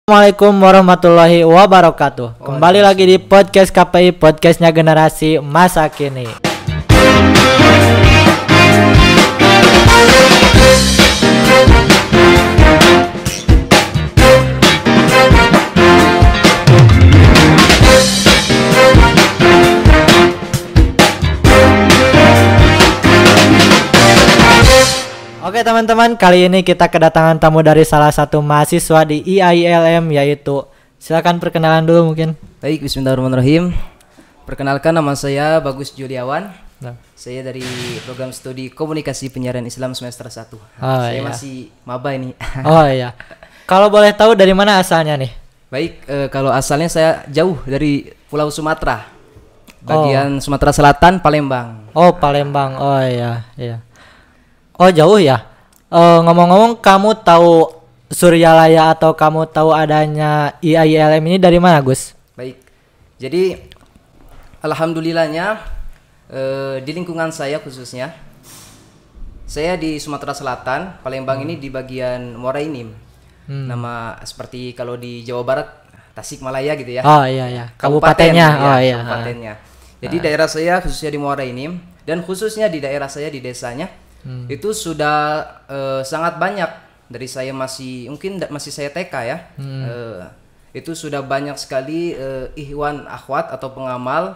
Assalamualaikum warahmatullahi wabarakatuh. Kembali lagi di podcast KPI, podcastnya generasi masa kini. Oke teman-teman, kali ini kita kedatangan tamu dari salah satu mahasiswa di IAILM, yaitu silakan perkenalan dulu mungkin. Baik, bismillahirrahmanirrahim. Perkenalkan, nama saya Bagus Juliawan. Saya dari program studi Komunikasi Penyiaran Islam semester 1. Saya masih maba ini. Oh iya. Kalau boleh tahu dari mana asalnya nih? Baik, kalau asalnya saya jauh dari Pulau Sumatera. Bagian Sumatera Selatan, Palembang. Oh, Palembang. Oh iya. Oh, jauh ya. Ngomong-ngomong, kamu tahu Suryalaya atau kamu tahu adanya IAILM ini dari mana, Gus? Baik. Jadi alhamdulillahnya di lingkungan saya khususnya, saya di Sumatera Selatan, Palembang ini di bagian Muara Enim. Nama seperti kalau di Jawa Barat Tasikmalaya gitu ya. Oh iya. Kabupatennya. Ya, kabupatennya. Jadi daerah saya khususnya di Muara Enim, dan khususnya di daerah saya di desanya itu sudah sangat banyak. Dari saya masih saya TK ya. Itu sudah banyak sekali ikhwan akhwat atau pengamal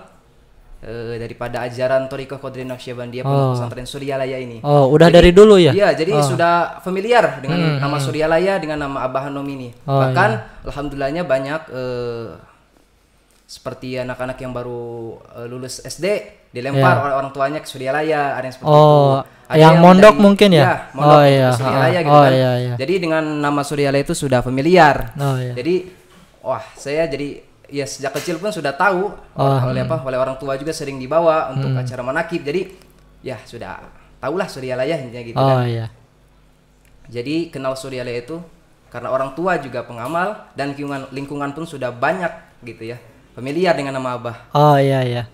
daripada ajaran Thariqah Qadiriyah Naqsyabandiyah Pondok Pesantren Suryalaya ini. Oh, udah dari dulu ya? Iya, jadi sudah familiar dengan nama Suryalaya, dengan nama Abah Hanom ini. Bahkan alhamdulillahnya banyak seperti anak-anak yang baru lulus SD dilempar oleh orang tuanya ke Suryalaya, ada yang seperti itu. Ada yang mondok dari, mungkin ya? Mondok ke Suryalaya gitu kan. Jadi dengan nama Suryalaya itu sudah familiar. Jadi saya jadi ya sejak kecil pun sudah tahu oleh orang tua juga sering dibawa untuk acara manakib. Jadi ya sudah tahulah Suryalaya intinya gitu kan. Jadi kenal Suryalaya itu karena orang tua juga pengamal dan lingkungan pun sudah banyak gitu ya. Familiar dengan nama Abah. Oh iya.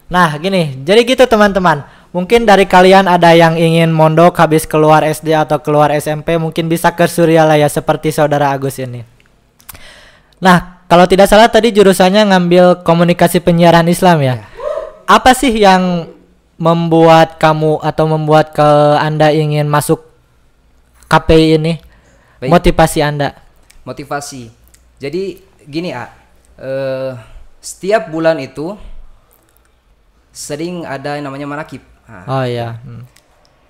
Nah gini, jadi gitu teman-teman. Mungkin dari kalian ada yang ingin mondok habis keluar SD atau keluar SMP, mungkin bisa ke Suryalaya seperti saudara Agus ini. Nah, kalau tidak salah tadi jurusannya ngambil komunikasi penyiaran Islam ya. Apa sih yang membuat kamu atau membuat Anda ingin masuk KPI ini? Baik. Motivasi Anda? Motivasi. Jadi gini setiap bulan itu sering ada yang namanya manakib.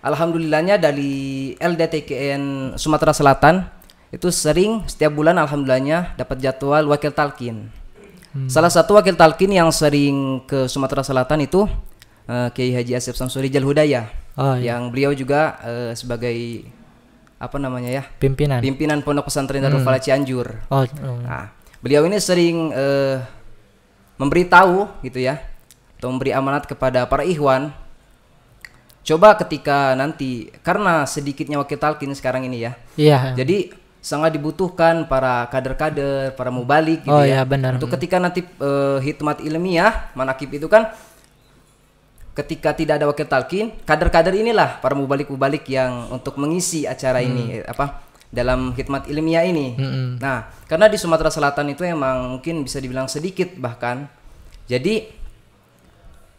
Alhamdulillahnya dari LDTKN Sumatera Selatan itu sering setiap bulan alhamdulillahnya dapat jadwal wakil talqin. Salah satu wakil talqin yang sering ke Sumatera Selatan itu Kiai Haji Asep Samsuri Jalhudaya, yang beliau juga sebagai pimpinan Pondok Pesantren Darul Falah Cianjur. Nah, beliau ini sering memberitahu gitu ya, atau memberi amanat kepada para ikhwan. Coba ketika nanti, karena sedikitnya wakil talqin sekarang ini ya. Iya. Jadi sangat dibutuhkan para kader-kader, para mubalik gitu ya. Benar. Untuk ketika nanti hikmat ilmiah, manakib itu kan ketika tidak ada wakil talqin, kader-kader inilah para mubalik-mubalik yang untuk mengisi acara ini dalam hikmat ilmiah ini. Nah, karena di Sumatera Selatan itu emang mungkin bisa dibilang sedikit bahkan. Jadi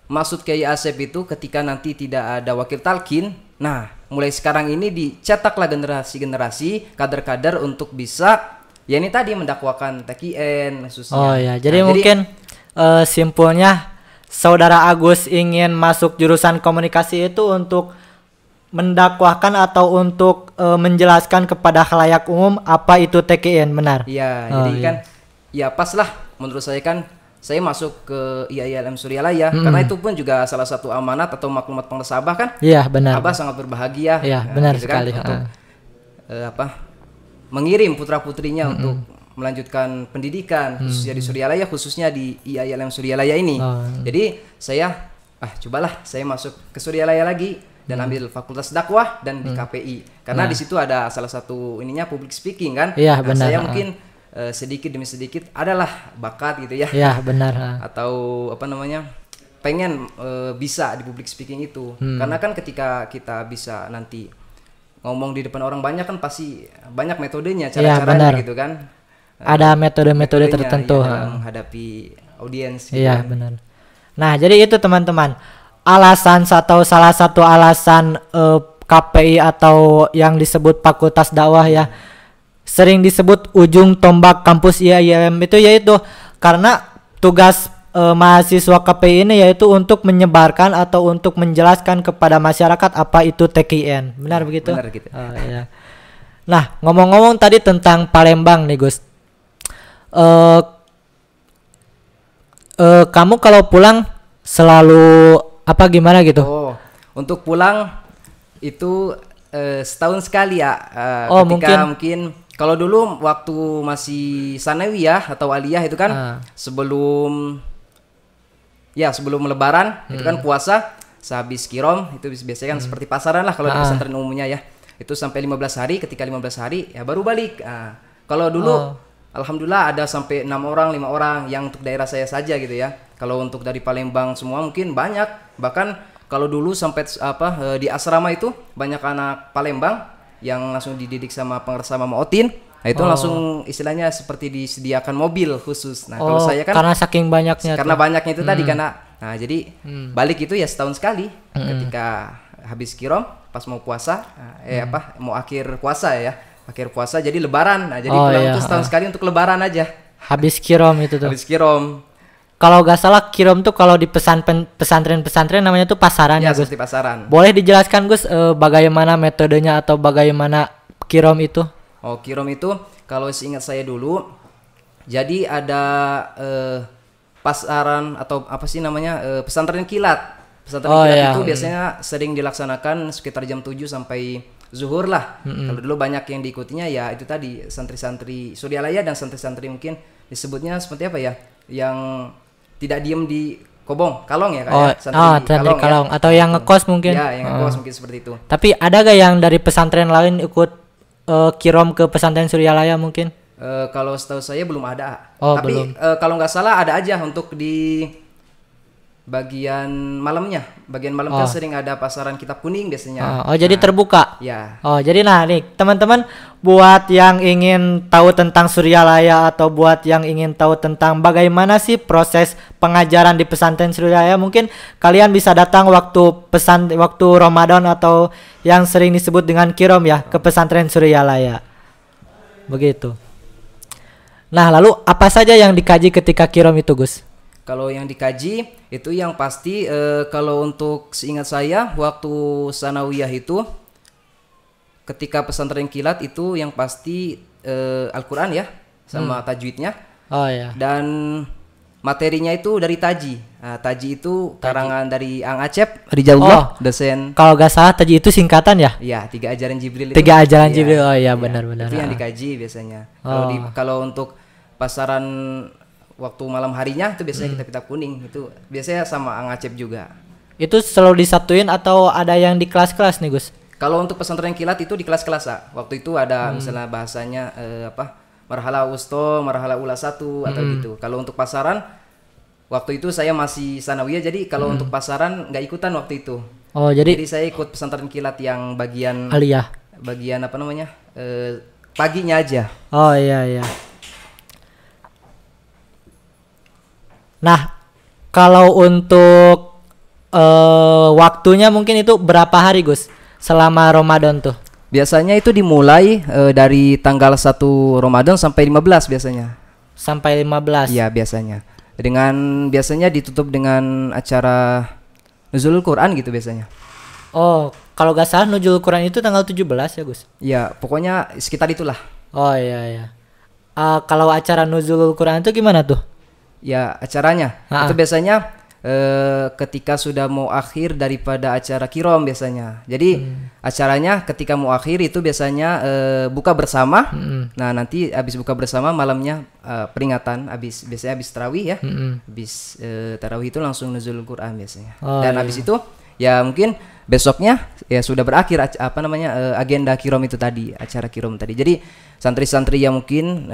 maksud Kiai Asep itu ketika nanti tidak ada wakil talqin, nah mulai sekarang ini dicetaklah generasi-generasi kader-kader untuk bisa ya ini tadi mendakwakan TKN khususnya. Jadi mungkin simpulnya saudara Agus ingin masuk jurusan komunikasi itu untuk mendakwahkan atau untuk menjelaskan kepada khalayak umum apa itu TKN, benar? Jadi kan ya pas lah menurut saya kan saya masuk ke IAILM Suryalaya karena itu pun juga salah satu amanat atau maklumat pengurus Abah kan. Iya, benar. Abah sangat berbahagia. Iya, benar gitu sekali kan, untuk mengirim putra-putrinya untuk melanjutkan pendidikan khususnya di Suryalaya, khususnya di IAILM Suryalaya ini. Jadi saya cobalah saya masuk ke Suryalaya lagi dan ambil fakultas dakwah dan di KPI karena di situ ada salah satu ininya public speaking kan. Iya, benar. Saya mungkin sedikit demi sedikit adalah bakat gitu ya. Iya, benar. Atau pengen bisa di public speaking itu. Karena kan ketika kita bisa nanti ngomong di depan orang banyak kan pasti banyak metodenya, cara-caranya gitu kan. ada metode-metode metodenya tertentu. ya, dalam menghadapi audiens gitu Iya, kan. benar. Nah, jadi itu teman-teman. Alasan atau salah satu alasan KPI atau yang disebut Fakultas Dakwah ya, sering disebut ujung tombak kampus IAIN itu, yaitu karena tugas mahasiswa KPI ini yaitu untuk menyebarkan atau untuk menjelaskan kepada masyarakat apa itu TKIN. Benar begitu? Benar gitu. Oh, iya. Nah, ngomong-ngomong tadi tentang Palembang nih, Gus. Kamu kalau pulang selalu apa gimana gitu? Oh, untuk pulang itu setahun sekali ya. Oh, Ketika mungkin kalau dulu waktu masih sanawiyah atau aliyah itu kan sebelum Lebaran itu kan puasa, sehabis kirom itu biasanya kan seperti pasaran lah kalau di pesantren umumnya ya. Itu sampai 15 hari, ketika 15 hari ya baru balik. Kalau dulu alhamdulillah ada sampai 6 orang, 5 orang yang untuk daerah saya saja gitu ya. Kalau untuk dari Palembang semua mungkin banyak. Bahkan kalau dulu sampai di asrama itu banyak anak Palembang yang langsung dididik sama Mama Otin. Nah, itu langsung istilahnya seperti disediakan mobil khusus. Nah, kalau saya kan karena saking banyaknya banyaknya itu tadi karena jadi balik itu ya setahun sekali ketika habis kirom pas mau puasa mau akhir puasa ya. Akhir puasa jadi lebaran. Nah, jadi pulang itu setahun sekali untuk lebaran aja. Habis kirom itu tuh. Habis kirom. Kalau gak salah kirom tuh kalau di pesantren-pesantren namanya tuh pasaran ya, Gus. Seperti pasaran. Boleh dijelaskan, Gus, bagaimana metodenya atau bagaimana kirom itu? Oh, kirom itu kalau seingat saya dulu, jadi ada pasaran atau apa sih namanya pesantren kilat. Pesantren kilat itu biasanya sering dilaksanakan sekitar jam 7 sampai zuhur lah. Kalau dulu banyak yang diikutinya ya itu tadi santri-santri Suryalaya dan santri-santri mungkin disebutnya seperti apa ya, yang tidak diem di kalong ya kayak santri kalong ya. Atau yang ngekos mungkin. Ya, yang ngekos mungkin seperti itu. Tapi ada gak yang dari pesantren lain ikut kirom ke pesantren Suryalaya mungkin? Kalau setahu saya belum ada. Tapi belum. Kalau nggak salah ada aja untuk di bagian malamnya. Bagian malam kan sering ada pasaran kitab kuning biasanya. Jadi terbuka. Ya. Jadi nih teman-teman, buat yang ingin tahu tentang Suryalaya atau buat yang ingin tahu tentang bagaimana sih proses pengajaran di pesantren Suryalaya, mungkin kalian bisa datang waktu Ramadan atau yang sering disebut dengan kirom ya, ke pesantren Suryalaya. Begitu. Nah, lalu apa saja yang dikaji ketika kirom itu, Gus? Kalau yang dikaji itu yang pasti kalau untuk seingat saya waktu sanawiyah itu ketika pesantren kilat itu yang pasti Al-Qur'an ya sama tajwidnya. Oh ya. Dan materinya itu dari Taji. Taji itu karangan dari Ang Acep Rijaullah, dosen. Kalau gak salah Taji itu singkatan ya? Iya, 3 ajaran Jibril itu. 3 ajaran Jibril. Oh iya, benar-benar. Itu yang dikaji biasanya. Kalau untuk pasaran waktu malam harinya itu biasanya kitab kuning itu biasanya sama Ang Acep juga. Itu selalu disatuin atau ada yang di kelas-kelas nih, Gus? Kalau untuk pesantren kilat itu di kelas-kelas. Waktu itu ada misalnya bahasanya marhala usto, marhala ula 1 atau gitu. Kalau untuk pasaran waktu itu saya masih sanawiyah, jadi kalau untuk pasaran nggak ikutan waktu itu. Oh, jadi saya ikut pesantren kilat yang bagian aliyah. Bagian apa namanya? Paginya aja. Oh iya. Nah, kalau untuk waktunya mungkin itu berapa hari, Gus? Selama Ramadan tuh? Biasanya itu dimulai dari tanggal 1 Ramadan sampai 15 biasanya. Sampai 15? Iya, biasanya. Biasanya ditutup dengan acara Nuzulul Quran gitu biasanya. Oh, kalau gak salah Nuzulul Quran itu tanggal 17 ya, Gus? Iya, pokoknya sekitar itulah. Oh iya. Kalau acara Nuzulul Quran itu gimana tuh? Ya, acaranya itu biasanya ketika sudah mau akhir daripada acara kirom biasanya. Jadi acaranya ketika mau akhir itu biasanya buka bersama. Nah, nanti habis buka bersama malamnya peringatan biasanya habis tarawih ya. Habis tarawih itu langsung nuzul Quran biasanya. Dan habis itu ya mungkin besoknya ya sudah berakhir agenda kirom itu tadi, acara kirom tadi. Jadi santri-santri yang mungkin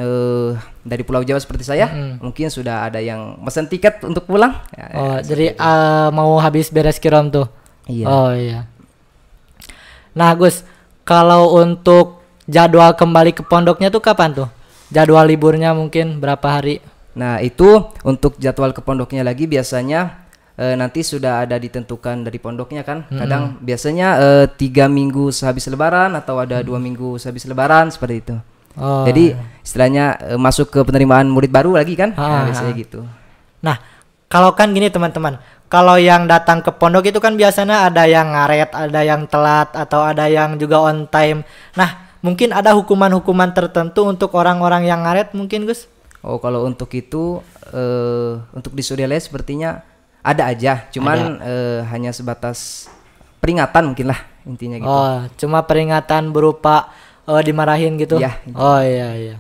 dari Pulau Jawa seperti saya mungkin sudah ada yang mesen tiket untuk pulang. Jadi mau habis beres kirom tuh. Iya. Oh iya. Nah, Gus, kalau untuk jadwal kembali ke pondoknya tuh kapan tuh? jadwal liburnya mungkin berapa hari? Nah, itu untuk jadwal ke pondoknya lagi biasanya nanti sudah ada ditentukan dari pondoknya kan. Kadang biasanya 3 minggu sehabis lebaran atau ada 2 minggu sehabis lebaran seperti itu. Oh. Jadi istilahnya masuk ke penerimaan murid baru lagi kan. Nah, biasanya gitu. Nah, kalau kan gini teman-teman, kalau yang datang ke pondok itu kan biasanya ada yang ngaret, ada yang telat, atau ada yang juga on time. Nah, mungkin ada hukuman-hukuman tertentu untuk orang-orang yang ngaret mungkin Gus? Oh, kalau untuk itu untuk di Surya sepertinya ada aja, cuman hanya sebatas peringatan mungkin lah intinya gitu. Oh, cuma peringatan berupa dimarahin gitu. Ya, gitu. Oh iya.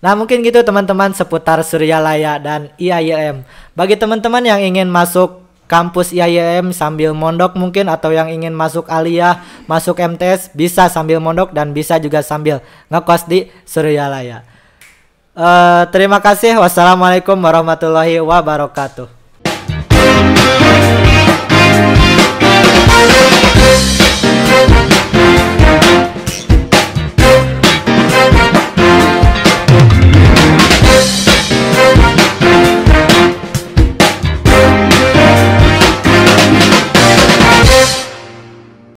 Nah, mungkin gitu teman-teman seputar Suryalaya dan IAIM. Bagi teman-teman yang ingin masuk kampus IAIM sambil mondok mungkin, atau yang ingin masuk aliyah, masuk MTS, bisa sambil mondok dan bisa juga sambil ngekos di Suryalaya. Terima kasih. Wassalamualaikum warahmatullahi wabarakatuh.